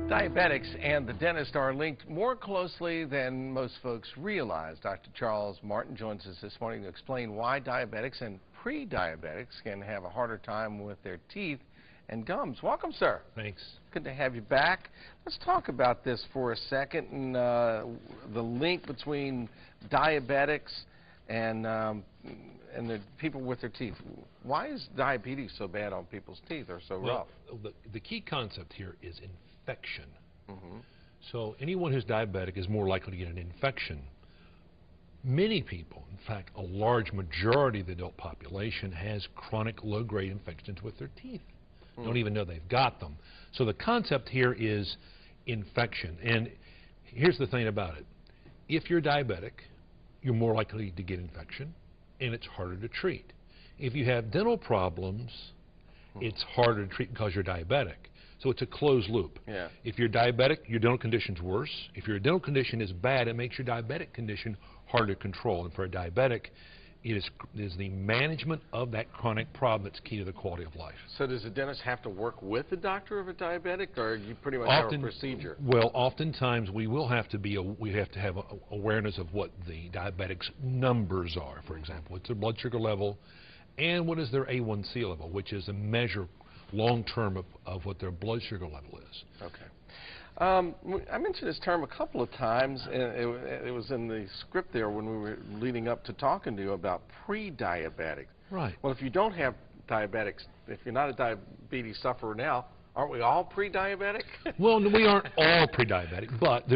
Diabetics and the dentist are linked more closely than most folks realize. Dr. Charles Martin joins us this morning to explain why diabetics and pre-diabetics can have a harder time with their teeth and gums. Welcome, sir. Thanks. Good to have you back. Let's talk about this for a second, and the link between diabetics and the people with their teeth. Why is diabetes so bad on people's teeth, or so rough? The key concept here is infection. So anyone who's diabetic is more likely to get an infection. Many people, in fact, a large majority of the adult population has chronic low-grade infections with their teeth. Don't even know they've got them. So the concept here is infection. And here's the thing about it. If you're diabetic, you're more likely to get infection, and it's harder to treat. If you have dental problems, it's harder to treat because you're diabetic. So it's a closed loop. Yeah. If you're diabetic, your dental condition's worse. If your dental condition is bad, it makes your diabetic condition harder to control. And for a diabetic, it is the management of that chronic problem that's key to the quality of life. So does the dentist have to work with the doctor of a diabetic, or you pretty much have a procedure? Well, oftentimes we have to have awareness of what the diabetic's numbers are. For example, what's their blood sugar level, and what is their A1C level, which is a measure long-term of what their blood sugar level is. Okay. I mentioned this term a couple of times, and it was in the script there when we were leading up to talking to you about pre-diabetic. Right. Well, if you don't have diabetics, if you're not a diabetes sufferer now, aren't we all pre-diabetic? Well, we aren't all pre-diabetic, but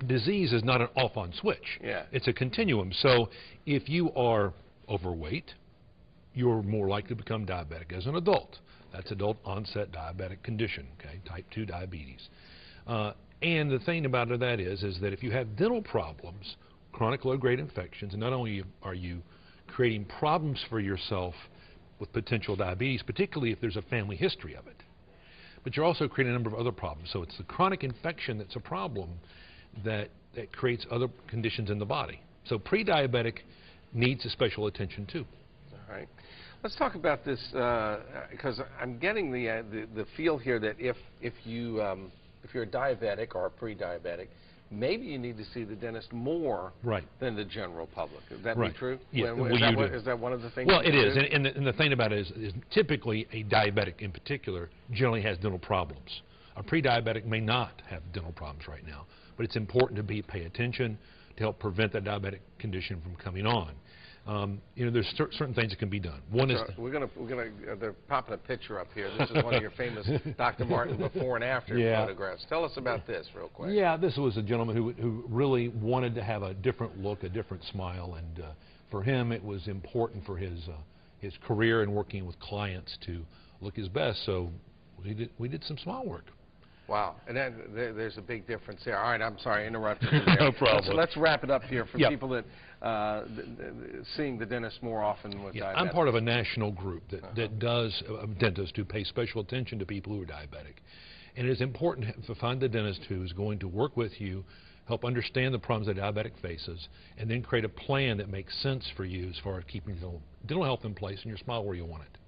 disease is not an off-on switch. Yeah. It's a continuum. So if you are overweight, you're more likely to become diabetic as an adult. That's adult onset diabetic condition, okay, type 2 diabetes. And the thing about that is that if you have dental problems, chronic low-grade infections, not only are you creating problems for yourself with potential diabetes, particularly if there's a family history of it, but you're also creating a number of other problems. So it's the chronic infection that's a problem that creates other conditions in the body. So pre-diabetic needs a special attention too. All right. Let's talk about this because I'm getting the feel here that if you're a diabetic or a pre-diabetic, maybe you need to see the dentist more than the general public. Would that be true? Yeah. Is that one of the things? Well, it is. And the thing about it is typically a diabetic in particular generally has dental problems. A pre-diabetic may not have dental problems right now, but it's important to pay attention to help prevent that diabetic condition from coming on. You know, there's certain things that can be done. One is they're popping a picture up here. This is one of your famous Dr. Martin before and after photographs. Tell us about this real quick. Yeah, this was a gentleman who really wanted to have a different look, a different smile, and for him it was important for his career and working with clients to look his best. So we did some smile work. Wow, and then there's a big difference there. All right, I'm sorry, I interrupted you there. No problem. Let's wrap it up here for people that seeing the dentist more often with diabetics. I'm part of a national group that does dentists who pay special attention to people who are diabetic. And it is important to find the dentist who is going to work with you, help understand the problems that diabetic faces, and then create a plan that makes sense for you as far as keeping dental health in place and your smile where you want it.